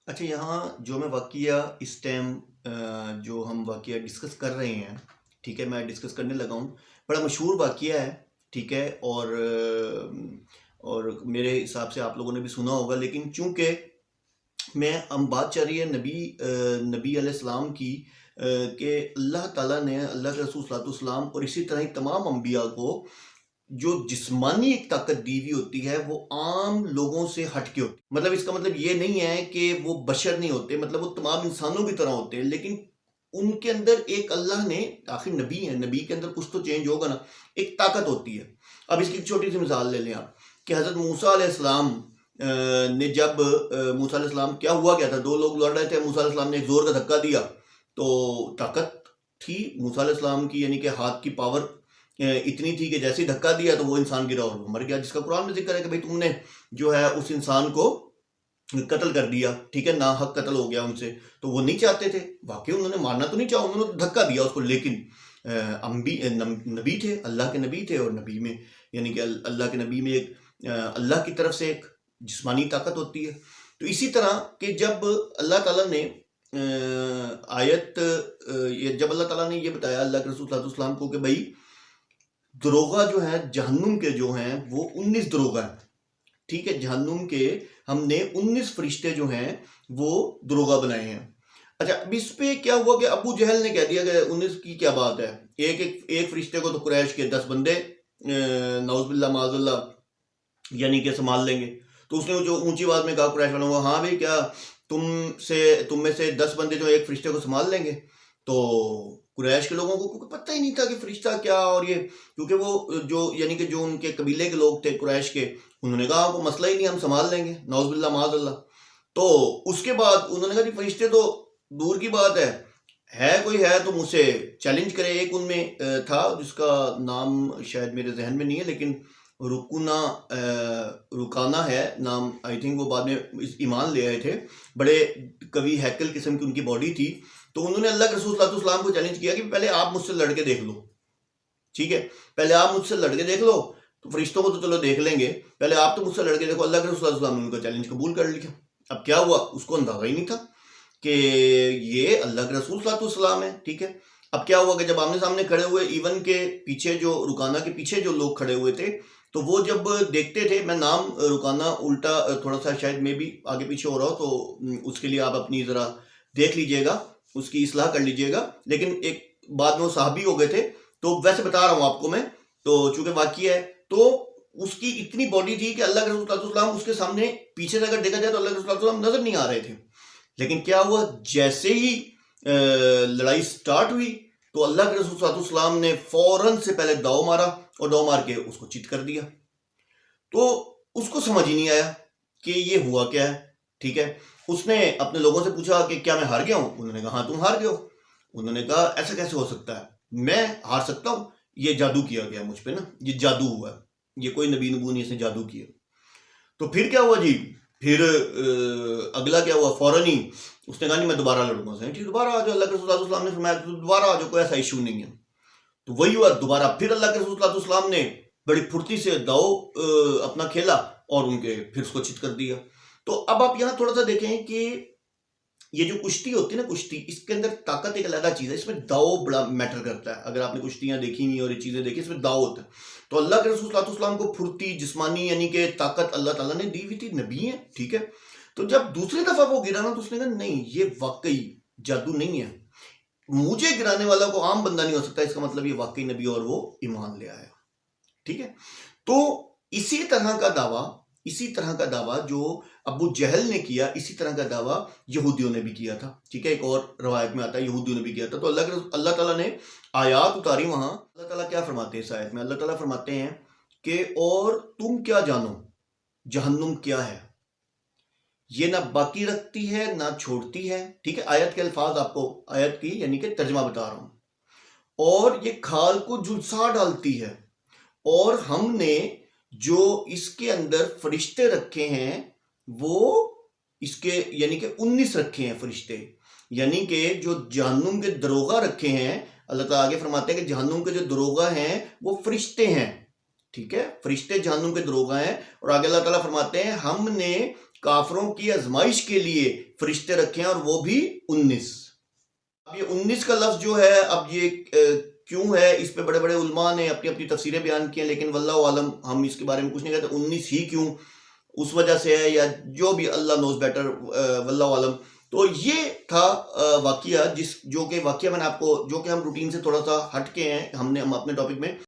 اچھا، یہاں جو میں واقعہ اس ٹائم جو ہم واقعہ ڈسکس کر رہے ہیں، ٹھیک ہے، میں ڈسکس کرنے لگا ہوں، بڑا مشہور واقعہ ہے، ٹھیک ہے، اور میرے حساب سے آپ لوگوں نے بھی سنا ہوگا، لیکن چونکہ ہم بات چل رہی ہے نبی علیہ السلام کی، کہ اللہ تعالیٰ نے اللہ کے رسول صلی اللہ علیہ وسلم اور اسی طرح ہی تمام انبیاء کو جو جسمانی ایک طاقت دی ہوئی ہوتی ہے وہ عام لوگوں سے ہٹ کے ہوتی ہے۔ مطلب اس کا مطلب یہ نہیں ہے کہ وہ بشر نہیں ہوتے، مطلب وہ تمام انسانوں کی طرح ہوتے ہیں، لیکن ان کے اندر ایک اللہ نے، آخر نبی ہے، نبی کے اندر کچھ تو چینج ہوگا نا، ایک طاقت ہوتی ہے۔ اب اس کی ایک چھوٹی سی مثال لے لیں آپ، کہ حضرت موسیٰ علیہ السلام نے جب موسیٰ علیہ السلام کیا ہوا کیا تھا، دو لوگ لڑ رہے تھے، موسیٰ علیہ السلام نے ایک زور کا دھکا دیا تو طاقت تھی موسیٰ علیہ السلام کی، یعنی کہ ہاتھ کی پاور اتنی تھی کہ جیسے ہی دھکا دیا تو وہ انسان گرا اور وہ مر گیا، جس کا قرآن میں ذکر ہے کہ بھئی تم نے جو ہے اس انسان کو قتل کر دیا، ٹھیک ہے، ناحق قتل ہو گیا ان سے، تو وہ نہیں چاہتے تھے، واقعی انہوں نے مارنا تو نہیں چاہا، انہوں نے دھکا دیا اس کو، لیکن نبی تھے، اللہ کے نبی تھے، اور نبی میں یعنی کہ اللہ کے نبی میں ایک اللہ کی طرف سے ایک جسمانی طاقت ہوتی ہے۔ تو اسی طرح کہ جب اللہ تعالیٰ نے جب اللہ تعالیٰ نے یہ بتایا اللہ کے رسول صلی اللہ علیہ وسلم کو کہ بھئی دروغہ جو ہیں جہنم کے جو ہیں وہ 19 دروغہ ہیں، ٹھیک ہے، جہنم کے ہم نے 19 فرشتے جو ہیں وہ دروغہ بنائے ہیں۔ اچھا، اب اس پہ کیا ہوا کہ ابو جہل نے کہہ دیا کہ 19 کی کیا بات ہے، ایک فرشتے کو تو قریش کے 10 بندے نعوذ باللہ معاذ اللہ یعنی کہ سنبھال لیں گے، تو اس نے جو اونچی آواز میں کہا قریش والوں کو، ہاں بھئی کیا تم میں سے 10 بندے جو ایک فرشتے کو سنبھال لیں گے؟ تو قریش کے لوگوں کو پتہ ہی نہیں تھا کہ فرشتہ کیا، اور یہ کیونکہ وہ یعنی کہ جو ان کے قبیلے کے لوگ تھے قریش کے، انہوں نے کہا کوئی مسئلہ ہی نہیں، ہم سنبھال لیں گے، نعوذ باللہ معاذ اللہ۔ تو اس کے بعد انہوں نے کہا جی فرشتے تو دور کی بات ہے کوئی ہے تو مجھ سے چیلنج کرے۔ ایک ان میں تھا جس کا نام شاید میرے ذہن میں نہیں ہے، لیکن رکانہ ہے نام، آئی تھنک وہ بعد میں ایمان لے آئے تھے، بڑے قوی ہیکل قسم کی ان کی باڈی تھی۔ تو انہوں نے اللہ کے رسول صلی اللہ علیہ وسلم کو چیلنج کیا کہ پہلے آپ مجھ سے لڑ کے دیکھ لو، ٹھیک ہے، پہلے آپ مجھ سے لڑ کے دیکھ لو، تو فرشتوں کو تو چلو دیکھ لیں گے، پہلے آپ تو مجھ سے لڑ کے دیکھو۔ اللہ کے رسول صلی اللہ علیہ وسلم نے ان کا چیلنج قبول کر لیا۔ اب کیا ہوا، اس کو اندازہ ہی نہیں تھا کہ یہ اللہ کے رسول صلی اللہ علیہ وسلم ہے، ٹھیک ہے۔ اب کیا ہوا کہ جب آمنے سامنے کھڑے ہوئے، ایون کے پیچھے جو رکانہ کے پیچھے جو لوگ کھڑے ہوئے تھے، تو وہ جب دیکھتے تھے، میں نام رکانہ الٹا تھوڑا سا شاید میں بھی آگے پیچھے ہو رہا ہو، تو اس کے لیے آپ اپنی ذرا دیکھ لیجئے گا، اس کی اصلاح کر لیجئے گا، لیکن ایک بعد میں وہ صحابی ہو گئے تھے، تو ویسے بتا رہا ہوں آپ کو میں، تو چونکہ واقعہ ہے، تو اس کی اتنی باڈی تھی کہ اللہ کے رسول صلی اللہ علیہ وسلم اس کے سامنے پیچھے سے اگر دیکھا جائے تو اللہ کے رسول صلی اللہ علیہ وسلم نظر نہیں آ رہے تھے۔ لیکن کیا ہوا، جیسے ہی لڑائی سٹارٹ ہوئی تو اللہ کے رسول صلی اللہ علیہ وسلم نے فوراً سے پہلے داؤ مارا، اور داؤ مار کے اس کو چت کر دیا۔ تو اس کو سمجھ ہی نہیں آیا کہ یہ ہوا کیا ہے، ٹھیک ہے۔ اس نے اپنے لوگوں سے پوچھا کہ کیا میں ہار گیا ہوں؟ انہوں نے کہا ہاں تم ہار گئے ہو۔ انہوں نے کہا ایسا کیسے ہو سکتا ہے، میں ہار سکتا ہوں؟ یہ جادو کیا گیا مجھ پہ نا، یہ جادو ہوا ہے، یہ کوئی نبی نہیں، اس نے جادو کیا۔ تو پھر کیا ہوا جی، پھر اگلا کیا ہوا، فوراً ہی اس نے کہا نہیں میں دوبارہ لڑوں گا۔ ٹھیک، دوبارہ آ جاؤ، اللہ کے رسول صلی اللہ علیہ وسلم نے فرمایا دوبارہ آ جاؤ، کوئی ایسا ایشو نہیں ہے۔ تو وہی ہوا، دوبارہ پھر اللہ کے رسول صلی اللہ علیہ وسلم نے بڑی پھرتی سے داؤ اپنا کھیلا اور ان کے پھر اس کو چت کر دیا۔ تو اب آپ یہاں تھوڑا سا دیکھیں کہ یہ جو کشتی ہوتی ہے نا، کشتی، اس کے اندر طاقت ایک علیحدہ چیز ہے، اس میں داؤ بڑا میٹر کرتا ہے۔ اگر آپ نے کشتیاں دیکھی ہوئی اور یہ چیزیں دیکھی، اس میں داؤ ہوتا ہے۔ تو اللہ کے رسول صلی اللہ علیہ وسلم کو پھرتی جسمانی یعنی کہ طاقت اللہ تعالیٰ نے دی ہوئی تھی، نبی ہیں، ٹھیک ہے۔ تو جب دوسری دفعہ وہ گرا نا، تو اس نے کہا نہیں یہ واقعی جادو نہیں ہے، مجھے گرانے والا کو عام بندہ نہیں ہو سکتا، اس کا مطلب یہ واقعی نبی اور وہ ایمان لے آیا، ٹھیک ہے۔ تو اسی طرح کا دعویٰ جو ابو جہل نے کیا، اسی طرح کا دعویٰ یہودیوں نے بھی کیا تھا، ٹھیک ہے۔ ایک اور روایت میں آتا ہے یہودیوں نے بھی کیا تھا۔ تو اللہ تعالیٰ نے آیات اتاری وہاں۔ اللہ تعالیٰ کیا فرماتے ہیں اس آیت میں؟ اللہ تعالیٰ فرماتے ہیں کہ اور تم کیا جانو جہنم کیا ہے، یہ نہ باقی رکھتی ہے نہ چھوڑتی ہے، ٹھیک ہے۔ آیت کے الفاظ آپ کو، آیت کی یعنی کہ ترجمہ بتا رہا ہوں۔ اور یہ کھال کو جھلسا ڈالتی ہے، اور ہم نے جو اس کے اندر فرشتے رکھے ہیں وہ اس کے یعنی کہ 19 رکھے ہیں فرشتے، یعنی کہ جو جہنم کے دروغہ رکھے ہیں۔ اللہ تعالیٰ آگے فرماتے ہیں کہ جہنم کے جو دروغہ ہیں وہ فرشتے ہیں، ٹھیک ہے، فرشتے جہنم کے دروغہ ہیں۔ اور آگے اللہ تعالیٰ فرماتے ہیں ہم نے کافروں کی آزمائش کے لیے فرشتے رکھے ہیں، اور وہ بھی 19۔ اب یہ 19 کا لفظ جو ہے، اب یہ کیوں ہے، اس پہ بڑے بڑے علماء نے اپنی اپنی تفسیریں بیان کی ہیں، لیکن واللہ عالم، ہم اس کے بارے میں کچھ نہیں کہتے 19 ہی کیوں، اس وجہ سے ہے یا جو بھی، اللہ نوز بیٹر، واللہ عالم۔ تو یہ تھا واقعہ، جو کہ واقعہ میں نے آپ کو، جو کہ ہم روٹین سے تھوڑا سا ہٹ کے ہیں، ہم اپنے ٹاپک میں